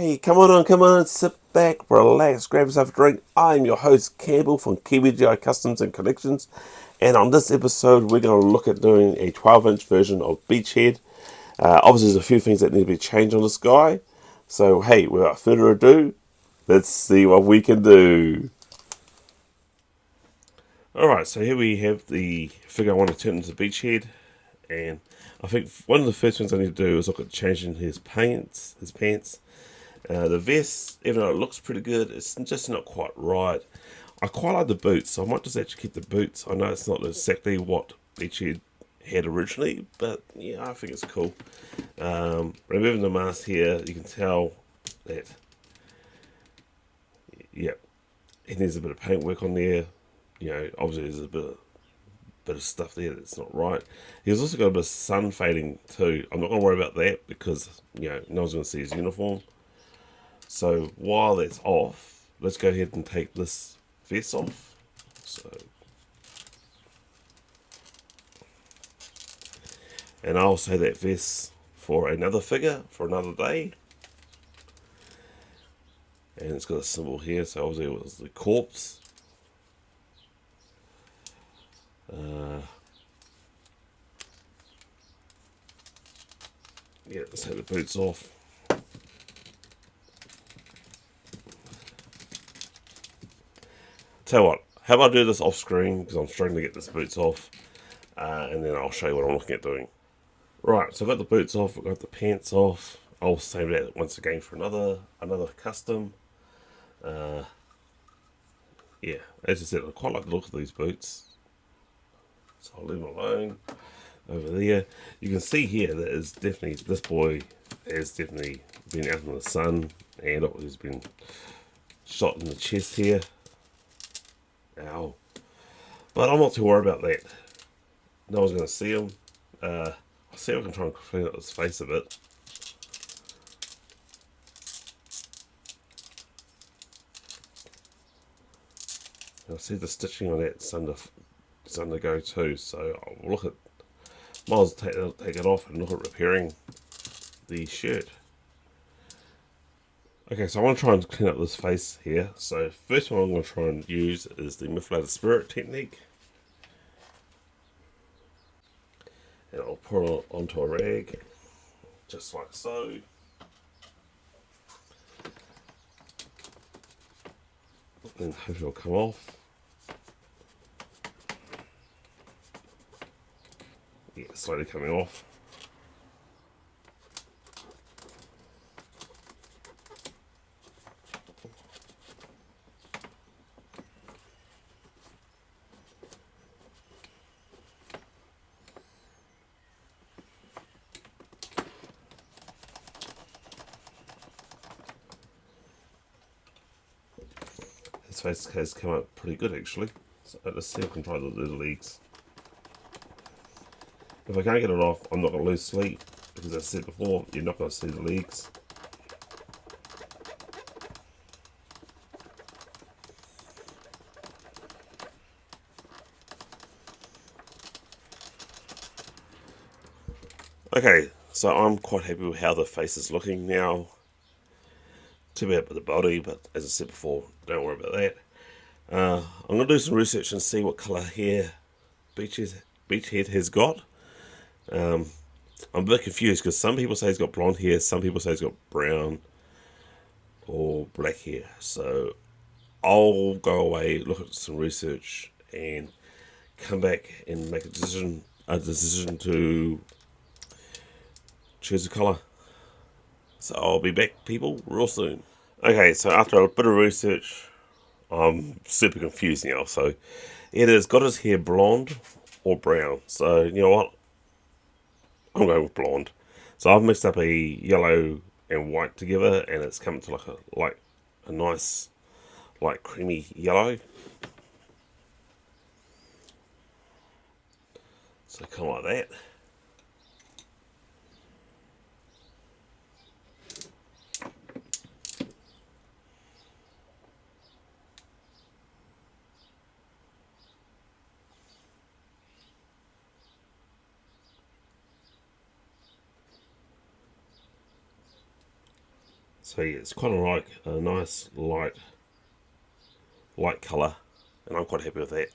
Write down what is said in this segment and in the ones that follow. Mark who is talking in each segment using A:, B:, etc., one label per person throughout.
A: Hey, come on, sit back, relax, grab yourself a drink. I'm your host, Campbell from Customs and Collections, and on this episode, we're going to look at doing a 12-inch version of Beachhead. Obviously, there's a few things that need to be changed on this guy, so hey, without further ado, let's see what we can do. Alright, so here we have the figure I want to turn into Beachhead, and I think one of the first things I need to do is look at changing his pants. The vest, even though it looks pretty good, it's just not quite right. I quite like the boots, so I might just actually keep the boots. I know it's not exactly what Beachhead had originally, but yeah, I think it's cool. Removing the mask here, you can tell that, yeah, it needs a bit of paintwork on there. You know, obviously there's a bit of stuff there that's not right. He's also got a bit of sun fading too. I'm not going to worry about that because, you know, no one's going to see his uniform. So while that's off, let's go ahead and take this vest off. And I'll say that vest for another figure, for another day. And it's got a symbol here, so obviously it was the corpse. Yeah, let's take the boots off. Tell you what, how about I do this off screen because I'm struggling to get this boots off, and then I'll show you what I'm looking at doing. Right, so I've got the boots off, I've got the pants off. I'll save that once again for another custom. Yeah, as I said, I quite like the look of these boots, so I'll leave them alone. Over there, you can see here that is definitely, this boy has definitely been out in the sun, and he's been shot in the chest here. Ow. But I'm not too worried about that. No one's going to see him. I'll see if I can try and clean up his face a bit. I'll see the stitching on that it's under go too, so I'll look at, might as well take it off and look at repairing the shirt. Okay, so I want to try and clean up this face here. So first one I'm going to try and use is the methylated spirit technique. And I'll pour it onto a rag, just like so. And hopefully it'll come off. Yeah, slowly coming off. His face has come out pretty good actually. So let's see if I can try to do the legs. If I can't get it off, I'm not going to lose sleep because as I said before, you're not going to see the legs. Okay, so I'm quite happy with how the face is looking now. Too bad with the body, but as I said before, don't worry about that. I'm going to do some research and see what colour hair Beachhead has got. I'm a bit confused because some people say he's got blonde hair, some people say he's got brown or black hair. So I'll go away, look at some research, and come back and make a decision to choose a colour. So I'll be back, people, real soon. Okay, so after a bit of research, I'm super confused now. So it has got his hair blonde or brown. So you know what? I'm going with blonde. So I've mixed up a yellow and white together, and it's come to like a nice, like creamy yellow. So kind of like that. So yeah, it's kind of like a nice light colour, and I'm quite happy with that.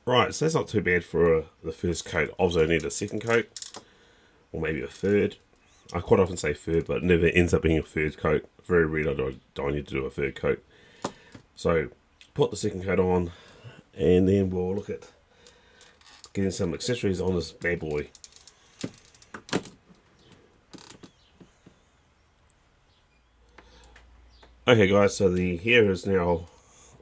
A: Right, so that's not too bad for the first coat. Obviously I need a second coat, or maybe a third. I quite often say third, but it never ends up being a third coat. Very rare I need to do a third coat. So, put the second coat on, and then we'll look at getting some accessories on this bad boy. Okay guys, so the hair is now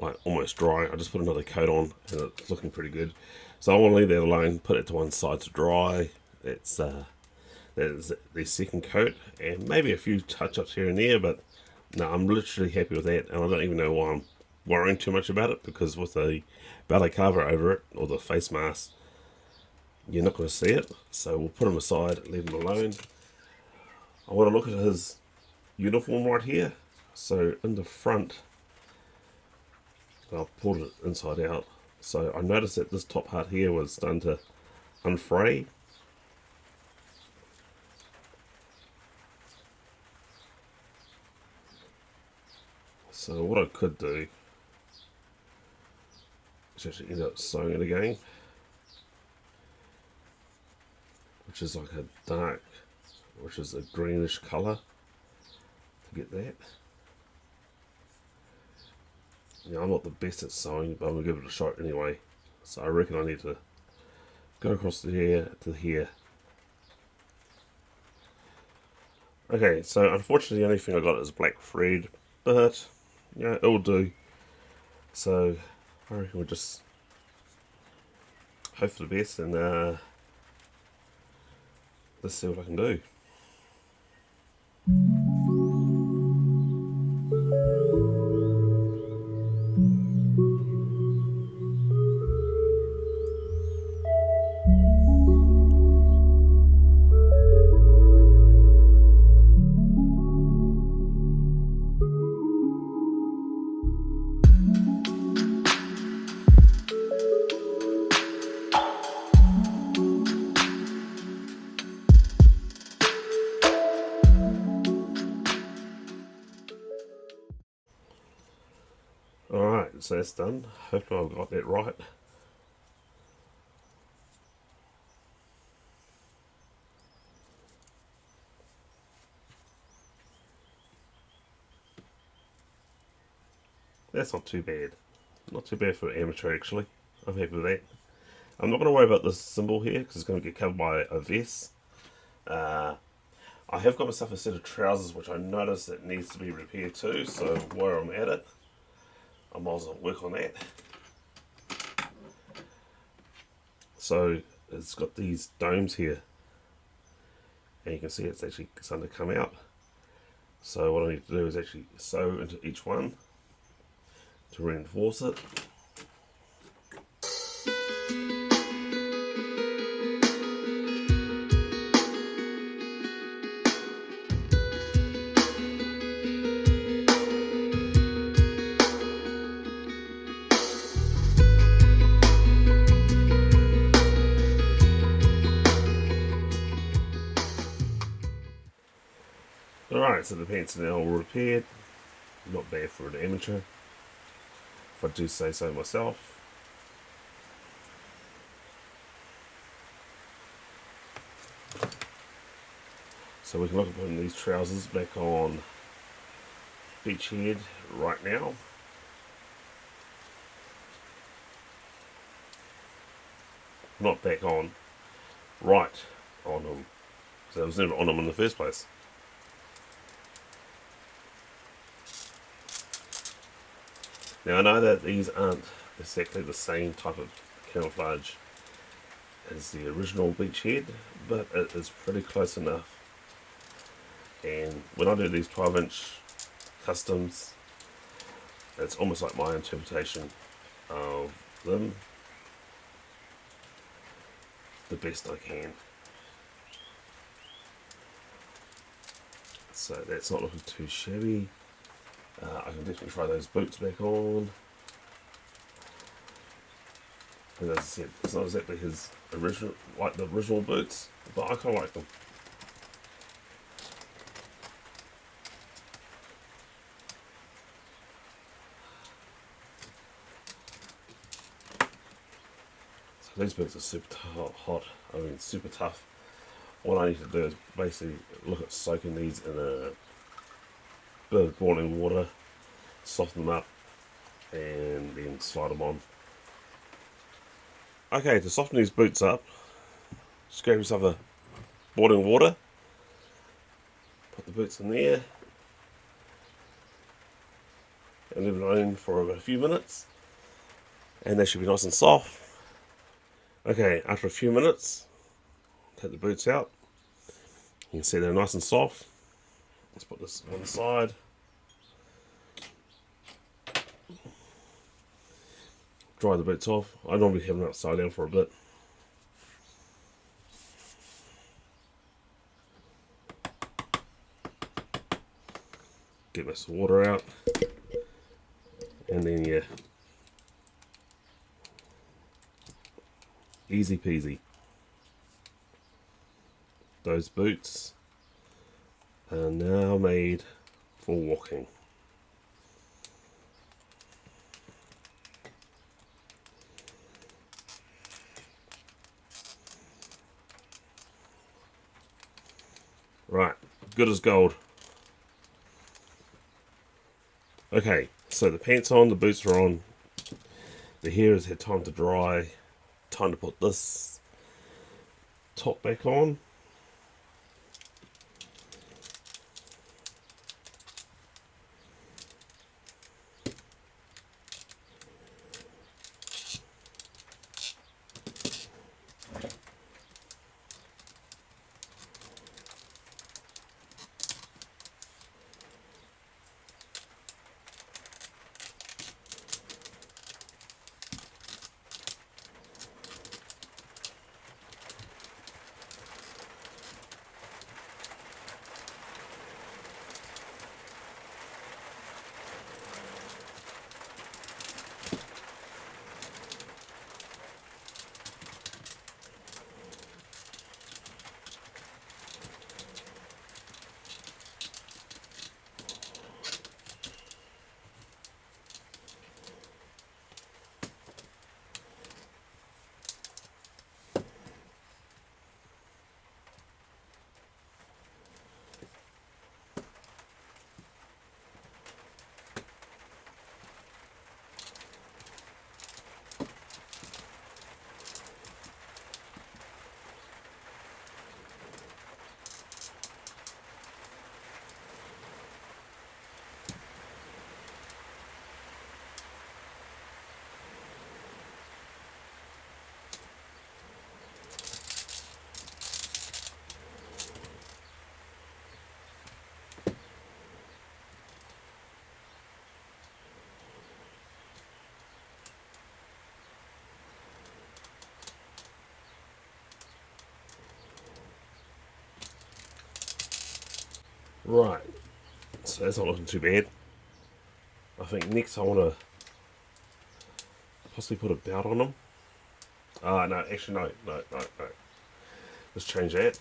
A: like almost dry. I just put another coat on and it's looking pretty good. So I want to leave that alone, put it to one side to dry. That's that is the second coat, and maybe a few touch-ups here and there, but no, I'm literally happy with that, and I don't even know why I'm worrying too much about it, because with the balaclava over it, or the face mask, you're not going to see it. So we'll put him aside, leave him alone. I want to look at his uniform right here. So in the front, I'll pull it inside out. So I noticed that this top part here was starting to unfray. So what I could do is actually end up sewing it again, which is like a dark, which is a greenish colour, to get that. Yeah, I'm not the best at sewing, but I'm going to give it a shot anyway. So I reckon I need to go across the hair to here. Okay, so unfortunately the only thing I got is black thread, but yeah, it'll do. So I reckon we'll just hope for the best, and let's see what I can do. Alright, so that's done. Hopefully I've got that right. That's not too bad. Not too bad for amateur, actually. I'm happy with that. I'm not going to worry about this symbol here, because it's going to get covered by a vest. I have got myself a set of trousers, which I noticed that needs to be repaired too, so while I'm at it, I might as well work on that. So it's got these domes here, and you can see it's actually starting to come out. So what I need to do is actually sew into each one to reinforce it. Alright, so the pants are now all repaired. Not bad for an amateur, if I do say so myself. So we can look at putting these trousers back on Beachhead right now. not back on, right on them. So it was never on them in the first place. Now I know that these aren't exactly the same type of camouflage as the original Beachhead, but it is pretty close enough. And when I do these 12-inch customs, it's almost like my interpretation of them the best I can. So that's not looking too shabby. I can definitely try those boots back on. And as I said, it's not exactly his original, like the original boots, but I kind of like them. So these boots are super hot. I mean, super tough. What I need to do is basically look at soaking these in a bit of boiling water, soften them up, and then slide them on. Okay, to soften these boots up, just grab yourself a boiling water, put the boots in there, and leave it on for about a few minutes, and they should be nice and soft. Okay, after a few minutes, take the boots out. You can see they're nice and soft. Let's put this on the side. Dry the boots off. I normally have them upside down for a bit. Get most of the water out. And then, yeah. Easy peasy. Those boots are now made for walking. Right, good as gold. Okay, so the pants on, the boots are on, the hair has had time to dry, time to put this top back on. Right, so that's not looking too bad. I think next I want to possibly put a belt on them. No, actually no. Let's change that.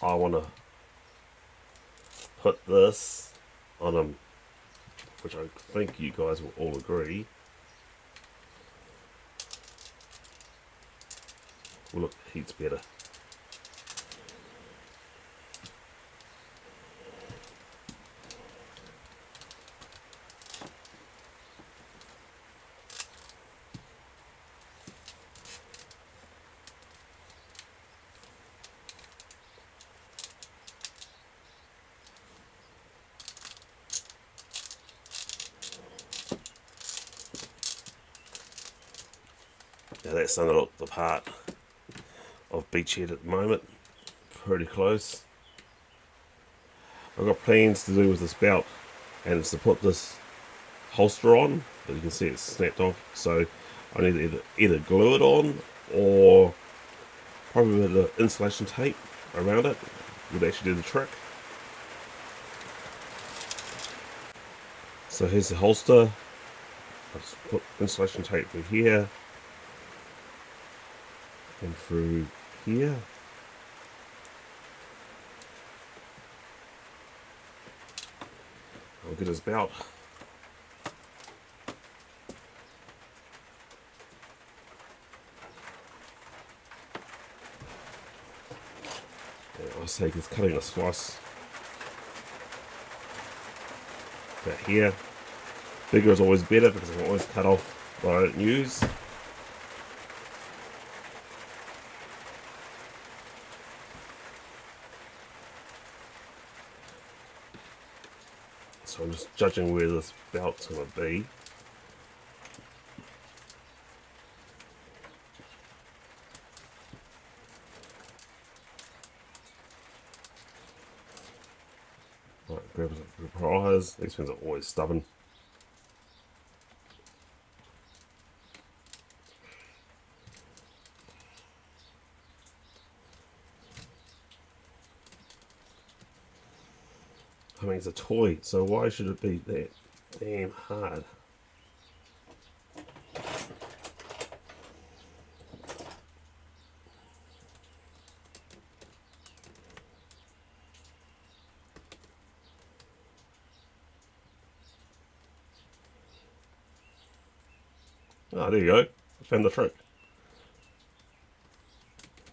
A: I want to put this on them, which I think you guys will all agree will look heaps better. that's starting to look the part of Beachhead at the moment. Pretty close. I've got plans to do with this belt, and it's to put this holster on, but you can see it's snapped off, so I need to either glue it on or probably with the insulation tape around it would actually do the trick. So here's the holster. I'll just put insulation tape through here and through here. I'll get his belt. I'll say he's cutting a slice about here. Bigger is always better because I can always cut off what I don't use. So I'm just judging where this belt's going to be. Right, grab the pliers. These ones are always stubborn. I mean, it's a toy, so why should it be that damn hard? Oh, there you go. I found the trick.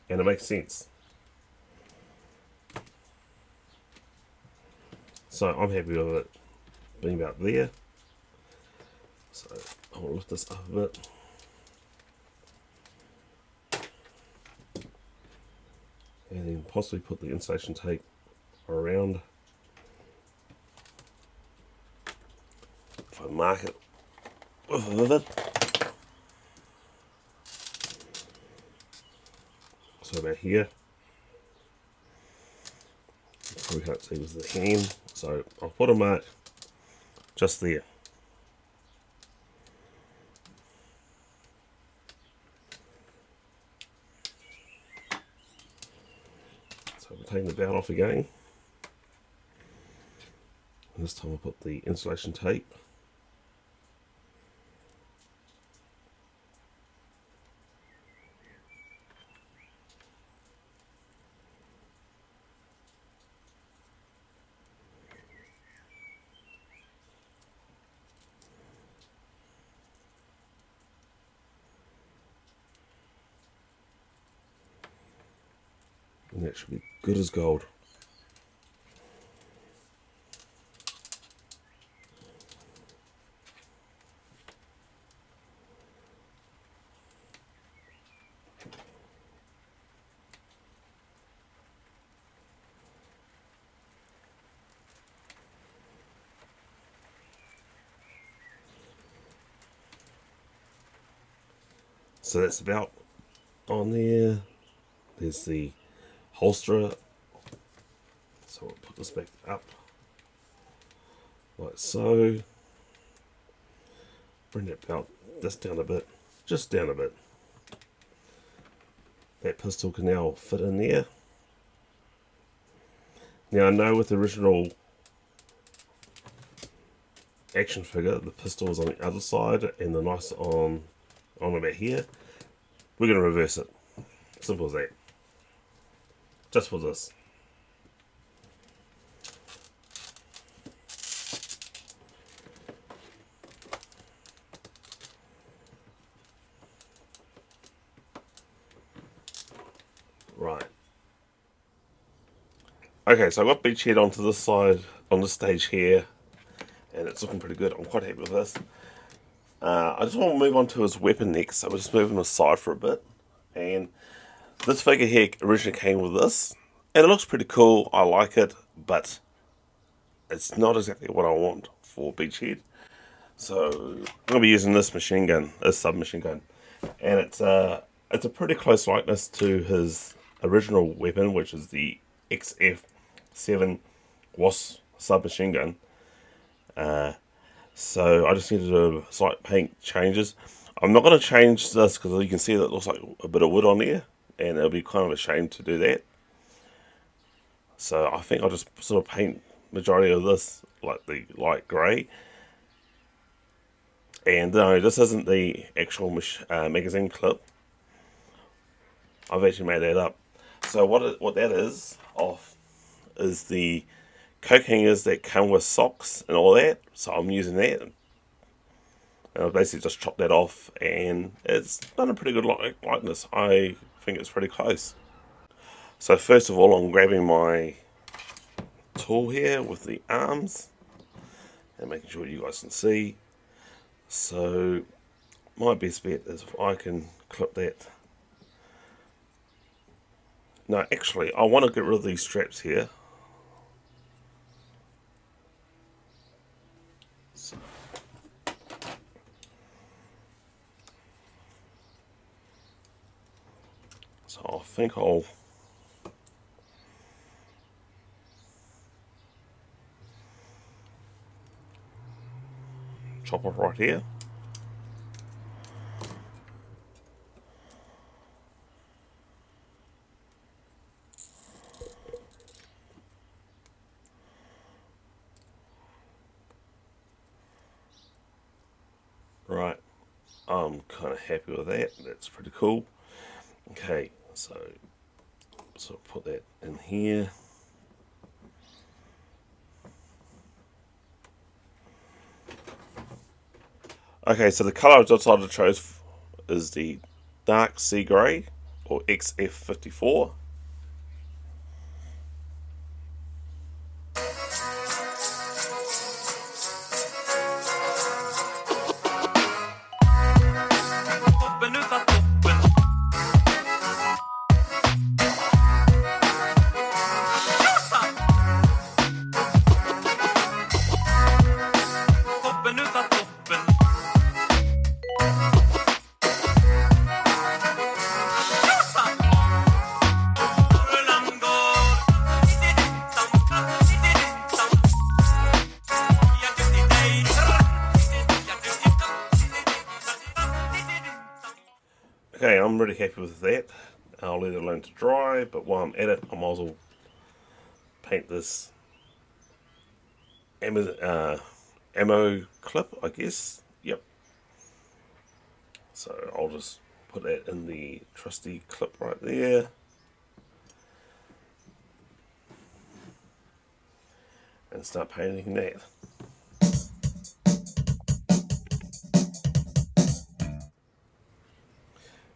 A: And it makes sense. So I'm happy with it being about there. So I'll lift this up a bit. And then possibly put the insulation tape around. If I mark it with a vivid. So about here. You probably can't see with the hand. So I'll put a mark just there. So I'm taking the belt off again. And this time I'll put the insulation tape. And that should be good as gold. So that's about on there. There's the holster. So we'll put this back up like so. Bring that belt this down a bit, just down a bit. That pistol can now fit in there. Now I know with the original action figure, the pistol is on the other side and the knife on about here. We're going to reverse it. Simple as that. Just for this. Right. Okay, so I've got Beachhead onto this side, on this stage here, and it's looking pretty good. I'm quite happy with this. I just want to move on to his weapon next, so we'll just move him aside for a bit. And this figure here originally came with this, and it looks pretty cool. I like it, but it's not exactly what I want for Beachhead. So I'm going to be using this machine gun, this submachine gun. and it's a pretty close likeness to his original weapon, which is the XF7 Wasp submachine gun. So I just need to do slight paint changes. I'm not going to change this because you can see that it looks like a bit of wood on there, and it'll be kind of a shame to do that. So I think I'll just sort of paint majority of this like the light grey. And no, this isn't the actual magazine clip. I've actually made that up. So what that is the coat hangers that come with socks and all that. So I'm using that. And I've basically just chopped that off, and it's done a pretty good likeness. I think it's pretty close. So first of all, I'm grabbing my tool here with the arms and making sure you guys can see. So my best bet is if I can clip that. No, actually, I want to get rid of these straps here. So I think I'll chop off right here. Right, I'm kind of happy with that. That's pretty cool. Okay, so put that in here. Okay, so the colour I've decided to choose is the dark sea grey, or XF54. Okay, I'm really happy with that. I'll leave it alone to dry, but while I'm at it, I might as well paint this ammo clip, I guess. Yep. So I'll just put that in the trusty clip right there. And start painting that.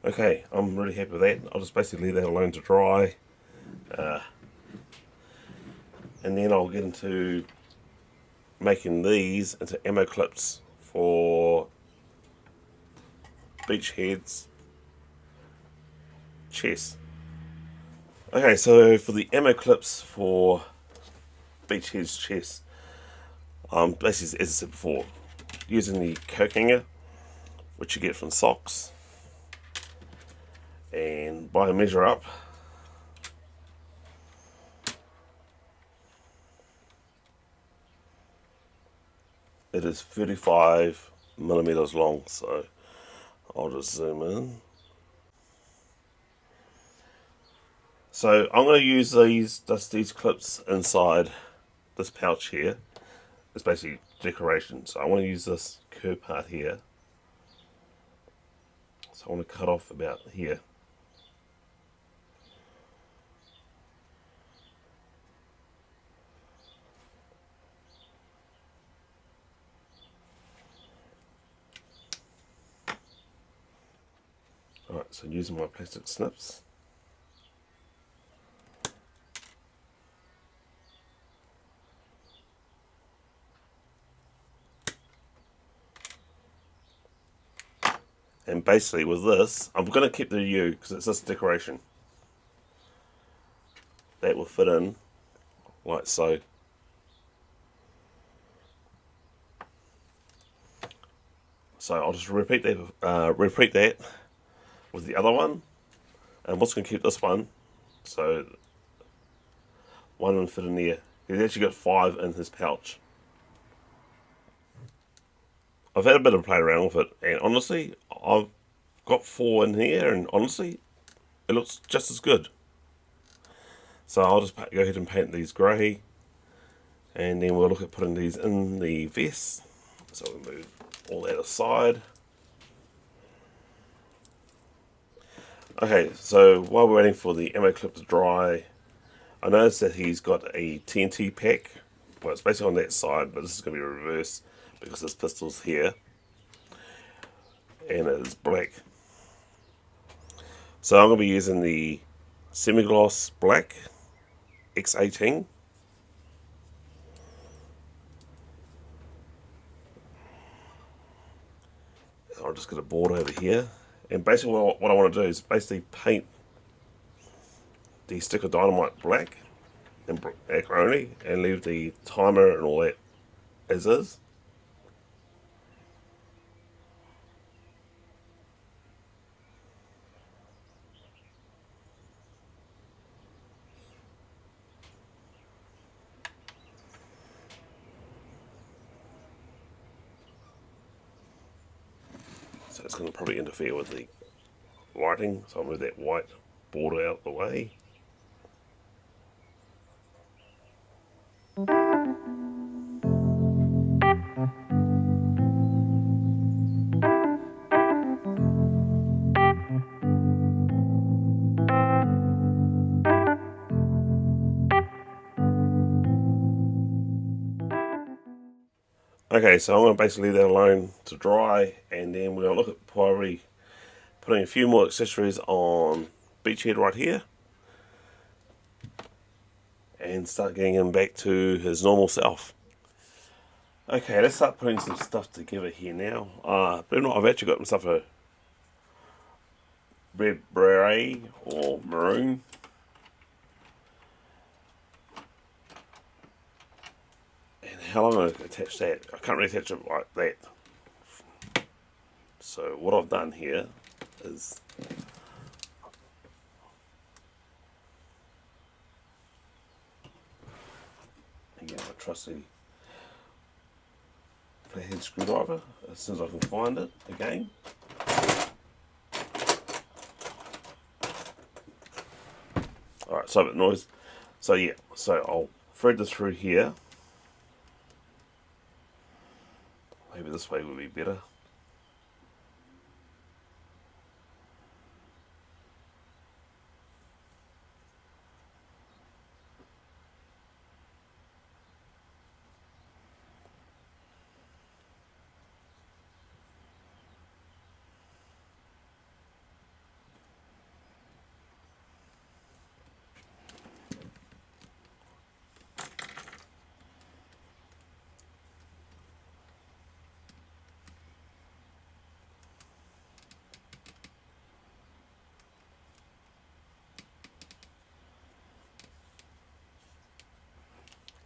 A: Okay, I'm really happy with that. I'll just basically leave that alone to dry. And then I'll get into making these into ammo clips for Beachhead's chest. Okay, so for the ammo clips for Beachhead's chest, basically, as I said before, using the coat hanger, which you get from socks, and by a measure up, it is 35 millimeters long. So I'll just zoom in. So I'm going to use these clips inside this pouch here. It's basically decoration. So I want to use this curved part here. So I want to cut off about here. Alright, so using my plastic snips. And basically with this, I'm going to keep the U because it's this decoration. That will fit in like so. So I'll just repeat that with the other one. And what's going to keep this one, so one will fit in there. He's actually got 5 in his pouch. I've had a bit of play around with it, and honestly, I've got 4 in here, and honestly, it looks just as good. So I'll just go ahead and paint these grey, and then we'll look at putting these in the vest. So we'll move all that aside. Okay, so while we're waiting for the ammo clip to dry, I noticed that he's got a TNT pack. Well, it's basically on that side, but this is going to be reversed because this pistol's here, and it is black. So I'm going to be using the semi-gloss black X18. I'll just get a board over here, and basically what I want to do is basically paint the stick of dynamite black and macaroni, and leave the timer and all that as is. So it's going to probably interfere with the lighting, so I'll move that white border out of the way. Okay, so I'm going to basically leave that alone to dry, and then we're going to look at probably putting a few more accessories on Beachhead right here, and start getting him back to his normal self. Okay, let's start putting some stuff together here now. Believe it or not, I've actually got myself a red beret or maroon. And how I'm going to attach that, I can't really attach it like that. So what I've done here is again my trusty flathead screwdriver as soon as I can find it again. Alright, so a bit noise. So yeah, so I'll thread this through here. Maybe this way would be better.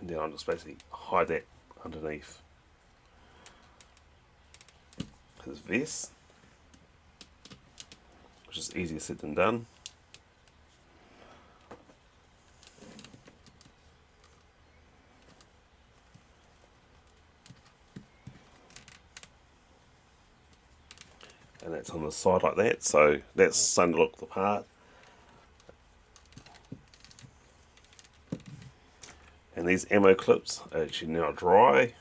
A: And then I'll just basically hide that underneath his vest, which is easier said than done. And that's on the side like that, so that's starting to look the part. And these ammo clips are actually now dry.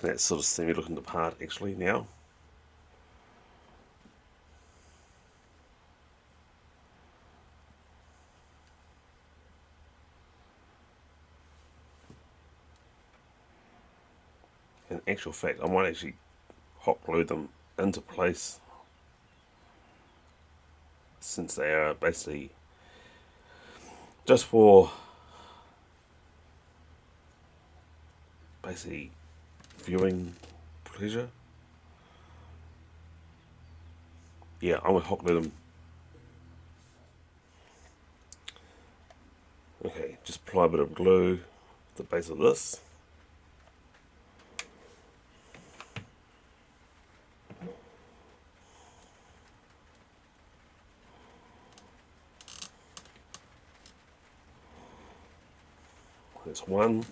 A: And that's sort of semi looking the part actually now. In actual fact, I might actually hot glue them into place, since they are basically just for basically viewing pleasure. Yeah, I'm gonna hot glue them. Okay, just apply a bit of glue at the base of this. There's one.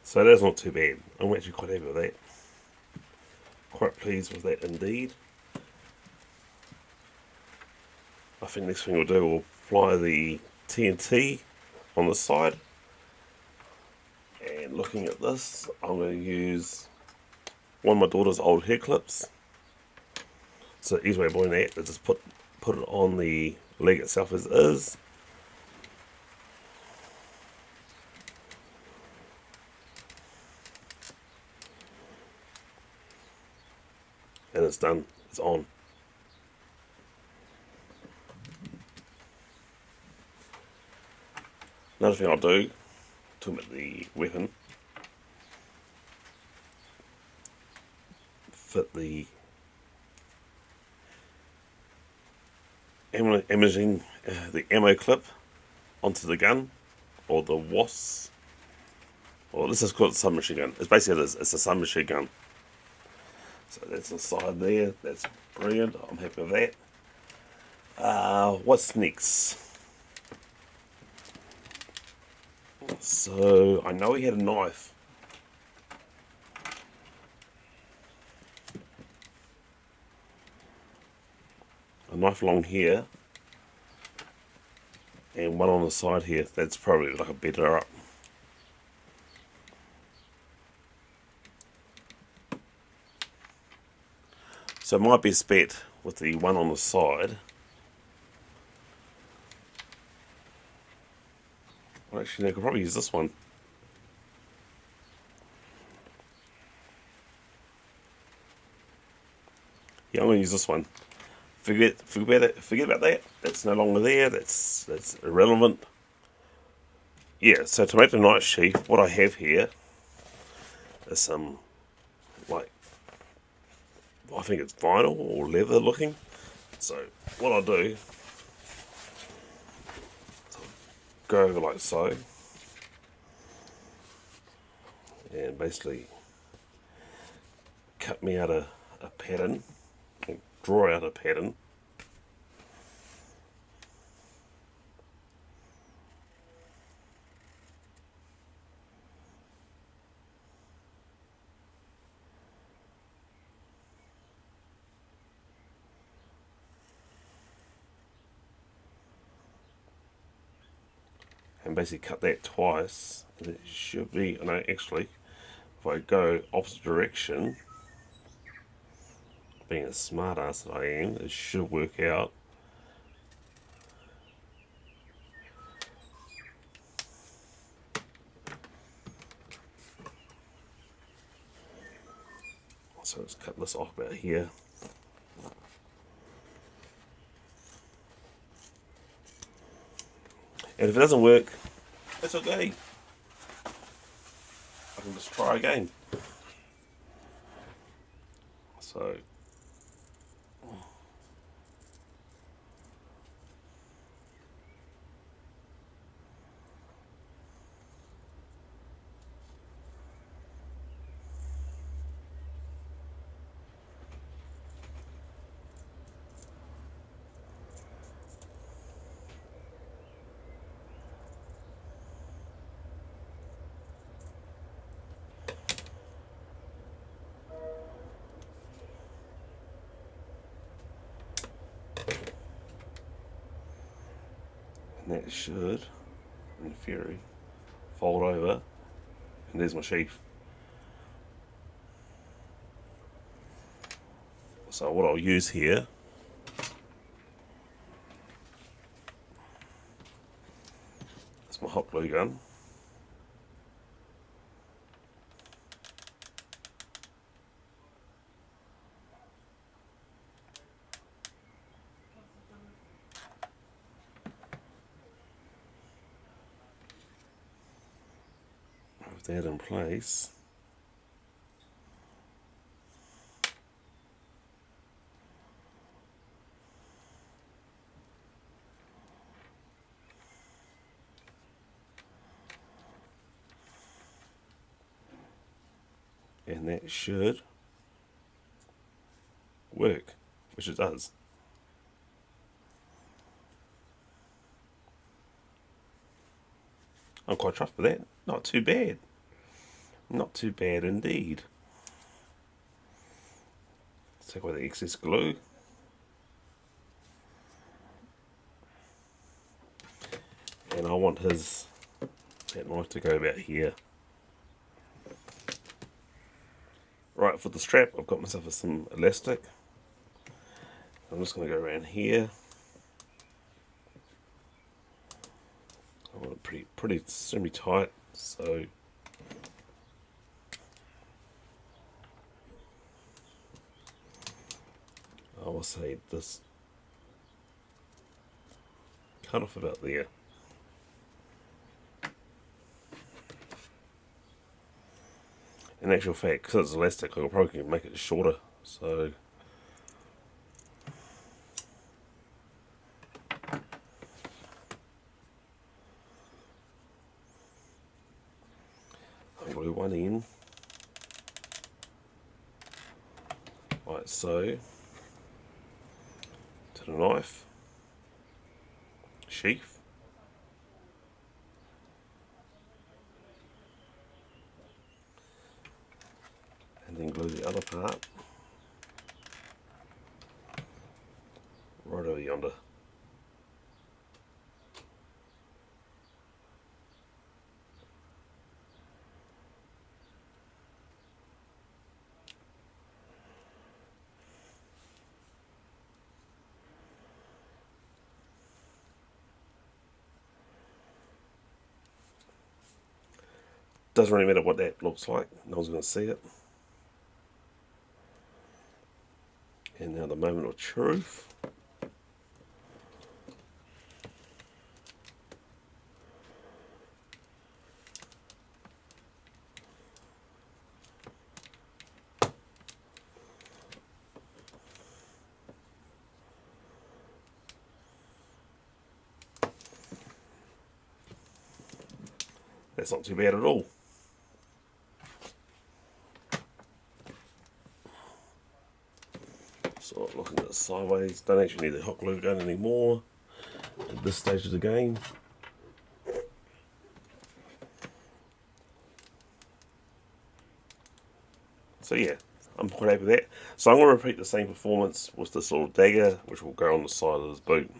A: So that's not too bad. I'm actually quite happy with that. Quite pleased with that indeed. I think next thing we'll do, we'll apply the TNT on the side. And looking at this, I'm going to use one of my daughter's old hair clips. So the easy way of doing that is just put it on the leg itself as is. And it's done, it's on. Another thing I'll do, talking about the weapon, fit the the ammo clip onto the gun, or the WAS, or this is called a submachine gun. It's basically it's a submachine gun. So that's inside there. That's brilliant. I'm happy with that. What's next? So I know he had a knife. A knife along here. And one on the side here. That's probably like a better up. So my best bet with the one on the side. Well, actually, I could probably use this one. Yeah, I'm going to use this one. Forget about that. That's no longer there. That's irrelevant. Yeah. So to make the knife sheath, what I have here is some like, I think it's vinyl or leather looking. So what I'll do is go over like so, and basically cut me out a pattern, or draw out a pattern. And basically cut that twice, and it should be, no, actually, if I go opposite direction, being a smart ass that I am, it should work out. So let's cut this off about here. And if it doesn't work, it's okay. I can just try again. So and that should, in theory, fold over, and there's my sheath. So what I'll use here is my hot glue gun. With that in place, and that should work, which it does. I'm quite chuffed with that. Not too bad. Not too bad indeed. Let's take away the excess glue. And I want that knife to go about here. Right, for the strap, I've got myself some elastic. I'm just going to go around here. I want it pretty semi-tight, so I will say this cut off about there. In actual fact, because it's elastic, I probably can make it shorter, so I'll glue one in, like so, to the knife sheath. And then glue the other part right over yonder. Doesn't really matter what that looks like, no one's going to see it. And now the moment of truth. That's not too bad at all. So looking at it sideways, don't actually need the hot glue gun anymore at this stage of the game. So yeah, I'm quite happy with that. So I'm going to repeat the same performance with this little dagger, which will go on the side of this boot.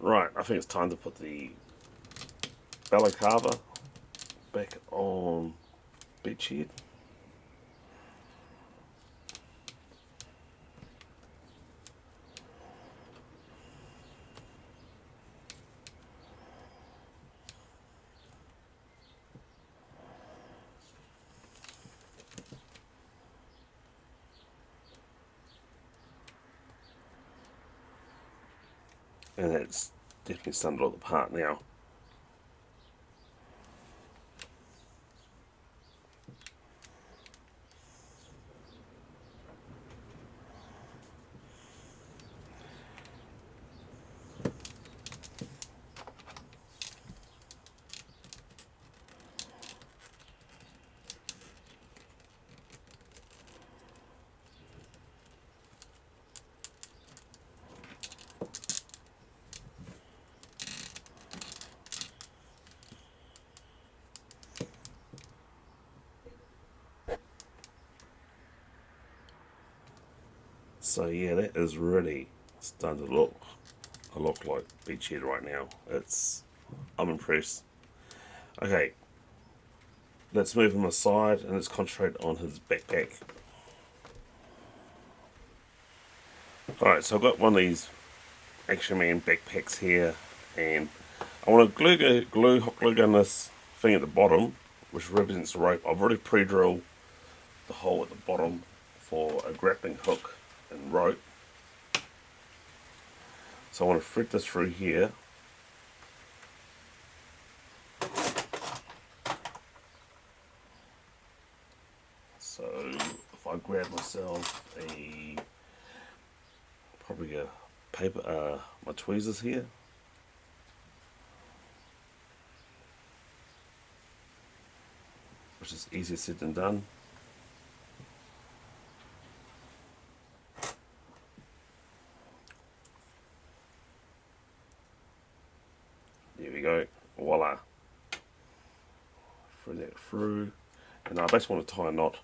A: Right, I think it's time to put the balaclava back on beachhead. And it's definitely starting to look apart now. So yeah, that is really starting to look like beachhead right now. I'm impressed. Okay, let's move him aside and let's concentrate on his backpack. Alright, so I've got one of these ActionMan backpacks here, and I want to hot glue gun this thing at the bottom, which represents the rope. I've already pre-drilled the hole at the bottom for a grappling hook and rope. So I want to thread this through here. So if I grab myself probably a paper, my tweezers here. Which is easier said than done. There we go, voila. Thread that through, and I basically want to tie a knot.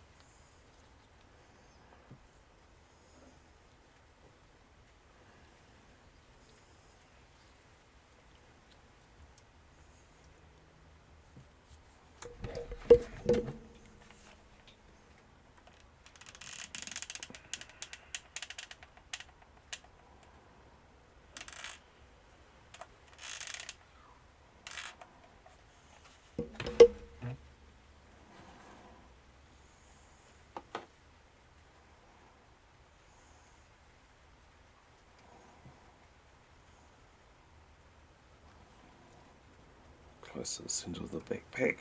A: Close to the center of the backpack.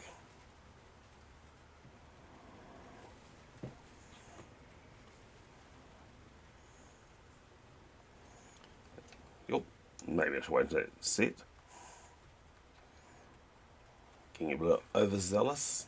A: Yep, maybe I should wait until it's set. Getting a bit overzealous.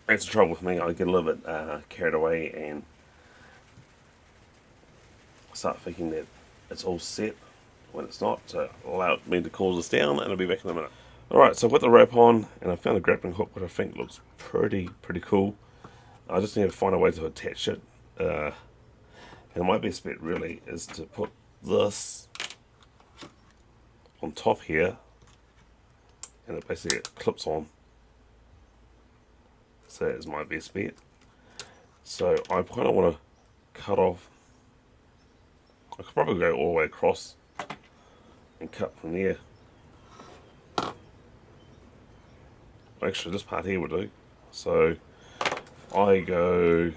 A: That's the trouble with me. I get a little bit carried away and start thinking that it's all set when it's not. So allow me to cool this down, and I'll be back in a minute. Alright, so I've got the rope on, and I found a grappling hook which I think looks pretty cool. I just need to find a way to attach it. And my best bet really is to put this on top here, and it basically clips on. So that is my best bet. So I kind of want to cut off. I could probably go all the way across and cut from there. Actually, this part here will do. So if I go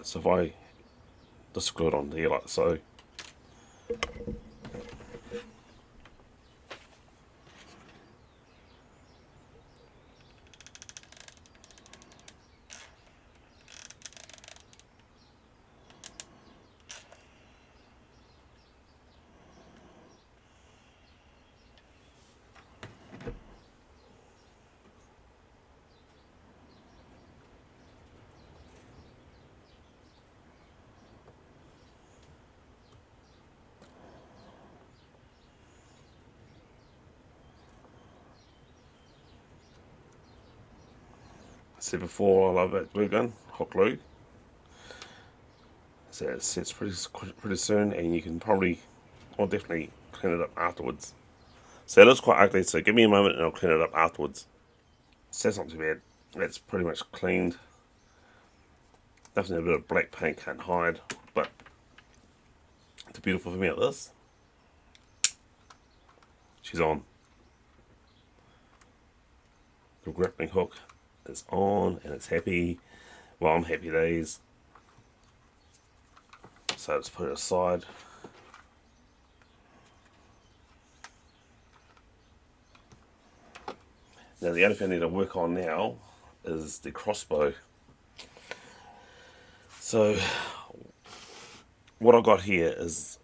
A: so if I just glue it on there like so. said before, I love that glue gun, hot glue. So it sets pretty soon, and you can probably, or definitely clean it up afterwards. So it looks quite ugly, so give me a moment and I'll clean it up afterwards. So that's not too bad. That's pretty much cleaned. Definitely a bit of black paint can't hide, but the beautiful thing about this, she's on. The grappling hook is on and it's happy. Well, I'm happy days. So let's put it aside. Now the only thing I need to work on now is the crossbow. So what I got here is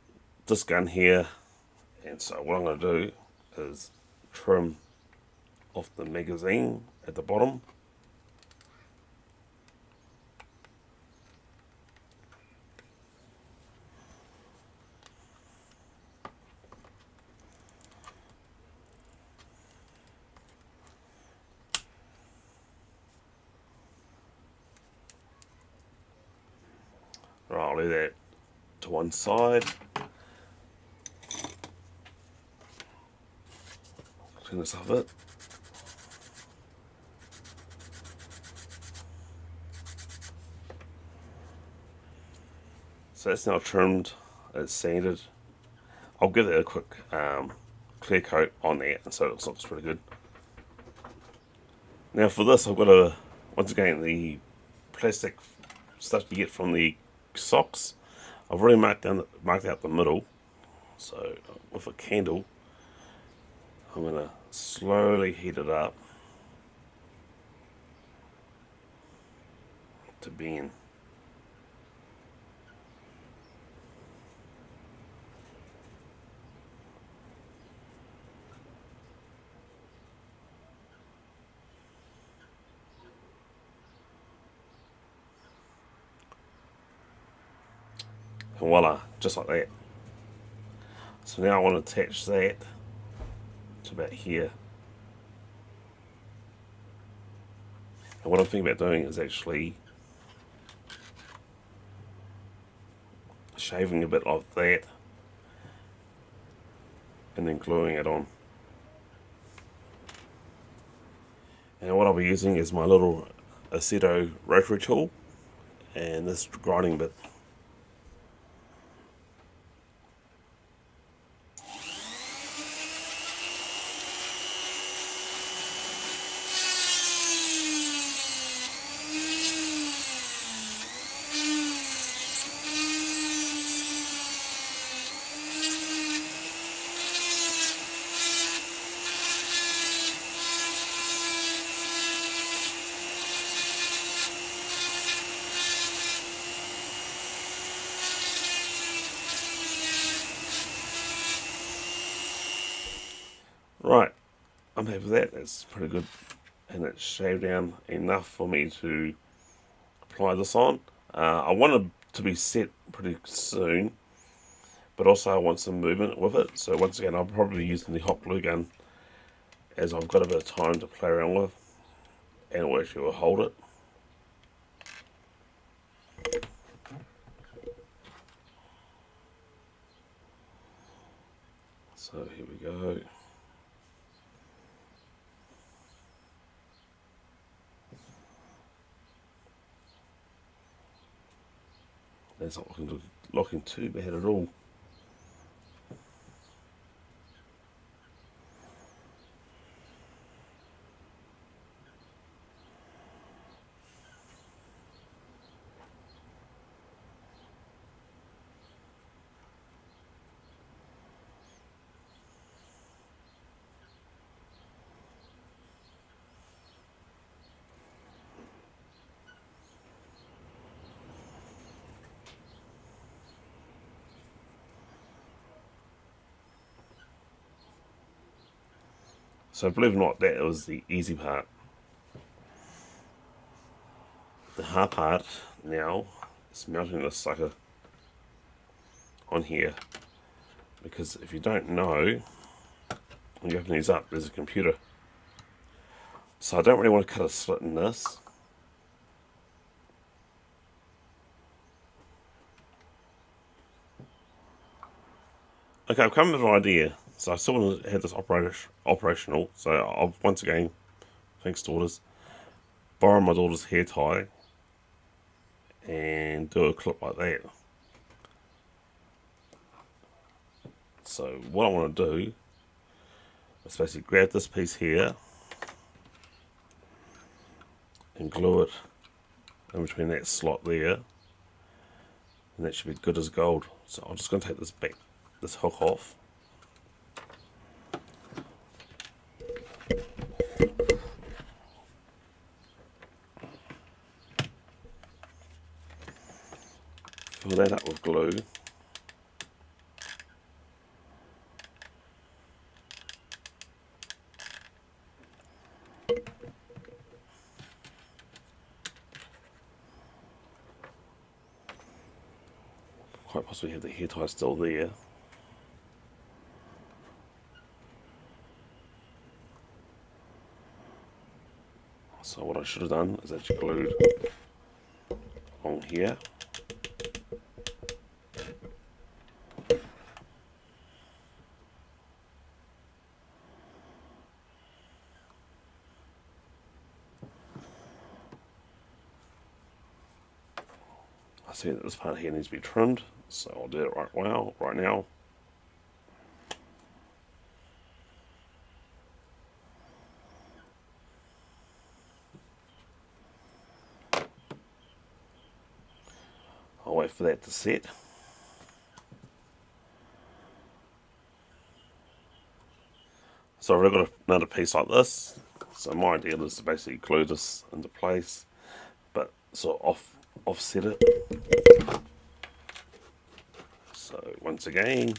A: this gun here, and so what I'm going to do is trim off the magazine at the bottom. Right, I'll leave that to one side. Clean this up a bit. So that's now trimmed, it's sanded. I'll give it a quick clear coat on there, and so it looks pretty good. Now for this, I've got once again, the plastic stuff you get from the socks. I've already marked out the middle. So with a candle, I'm going to slowly heat it up to bend. And voila, just like that. So now I want to attach that to about here. And what I'm thinking about doing is actually shaving a bit of that and then gluing it on. And what I'll be using is my little Aceto rotary tool and this grinding bit. Right, I'm happy with that. That's pretty good, and it's shaved down enough for me to apply this on. I want it to be set pretty soon, but also I want some movement with it. So once again, I'll probably be using the hot glue gun as I've got a bit of time to play around with, and it actually will hold it. So here we go. That's not looking too bad at all. So believe it or not, that was the easy part. The hard part now is mounting this sucker on here, because if you don't know, when you open these up, there's a computer. So I don't really want to cut a slit in this. Okay, I've come up with an idea. So I still want to have this operational. So I'll once again, thanks daughters, borrow my daughter's hair tie and do a clip like that. So what I want to do is basically grab this piece here and glue it in between that slot there, and that should be good as gold. So I'm just going to take this hook off. Fill that up with glue. Quite possibly have the hair tie still there. So what I should have done is actually glued on here. I see that this part here needs to be trimmed, so I'll do it right now. I'll wait for that to set. So I've got another piece like this. So my idea is to basically glue this into place, but sort of offset it. So once again,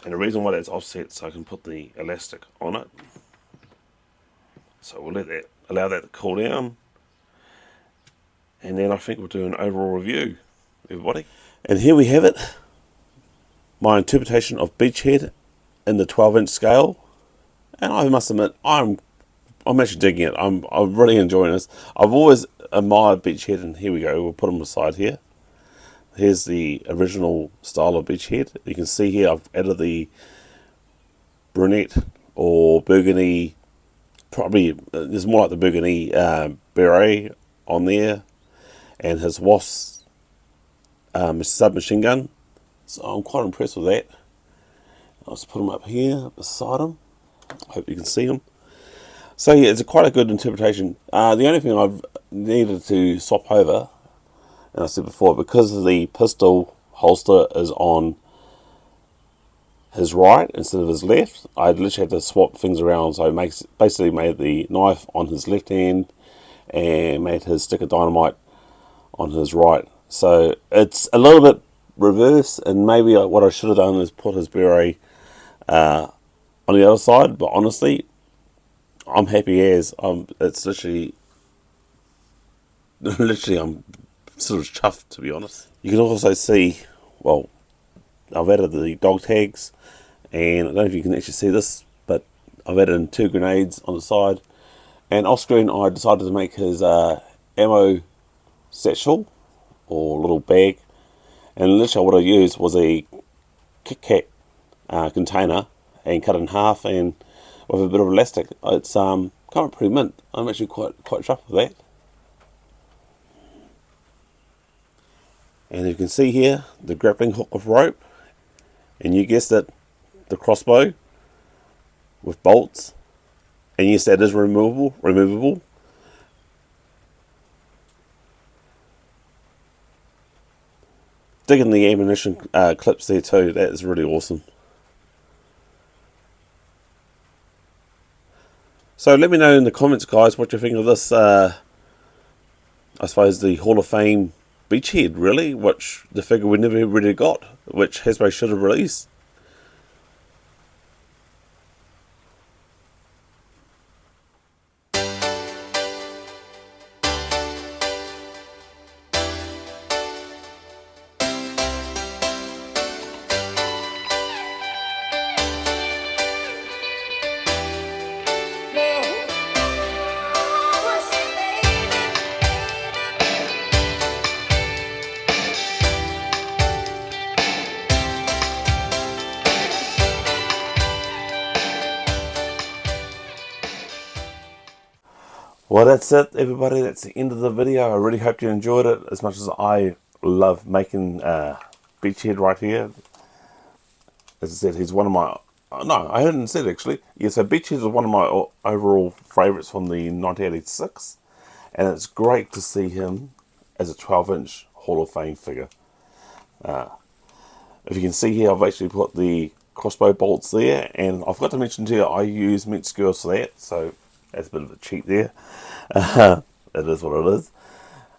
A: and the reason why that's offset so I can put the elastic on it. So we'll allow that to cool down, and then I think we'll do an overall review, everybody. And here we have it, my interpretation of Beachhead in the 12-inch scale. And I must admit, I'm actually digging it. I'm really enjoying this. I've always admired Beachhead, and here we go. We'll put them aside here. Here's the original style of Beachhead. You can see here I've added the brunette or burgundy, probably there's more like the burgundy beret on there, and his wasp submachine gun. So I'm quite impressed with that. I'll just put him up here beside him. I hope you can see him. So yeah, it's quite a good interpretation. The only thing I've needed to swap over, and I said before, because the pistol holster is on his right instead of his left, I literally had to swap things around. So I basically made the knife on his left hand and made his stick of dynamite on his right. So it's a little bit reverse, and maybe what I should have done is put his beret on the other side, but honestly, I'm happy as it's literally I'm sort of chuffed, to be honest. You can also see, well, I've added the dog tags, and I don't know if you can actually see this, but I've added in 2 grenades on the side, and off screen I decided to make his ammo satchel or little bag, and literally what I used was a Kit Kat container and cut it in half, and with a bit of elastic. It's kind of pretty mint. I'm actually quite chuffed with that. And you can see here the grappling hook of rope, and you guessed it, the crossbow with bolts, and yes, that is removable. Digging the ammunition clips there too. That is really awesome. So let me know in the comments, guys, what you think of this, I suppose the Hall of Fame Beachhead, really, which the figure we never really got, which Hasbro should have released. Well, that's it, everybody. That's the end of the video. I really hope you enjoyed it as much as I love making Beachhead right here. As I said, he's one of my... No, I hadn't said actually. Yeah, so Beachhead is one of my overall favourites from the 1986. And it's great to see him as a 12-inch Hall of Fame figure. If you can see here, I've actually put the crossbow bolts there. And I forgot to mention to you, I use mint skewers for that. So that's a bit of a cheat there. It is what it is.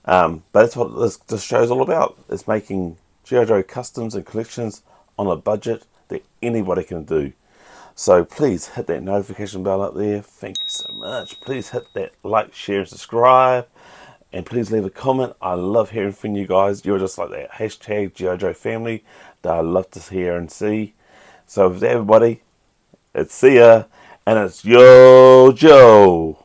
A: But that's what this show's all about. It's making gijoe customs and collections on a budget that anybody can do. So please hit that notification bell up there. Thank you so much. Please hit that like, share, and subscribe. And please leave a comment. I love hearing from you guys. You're just like that hashtag gijoefamily that I love to hear and see. So with everybody, it's see ya. And it's Yo Joe.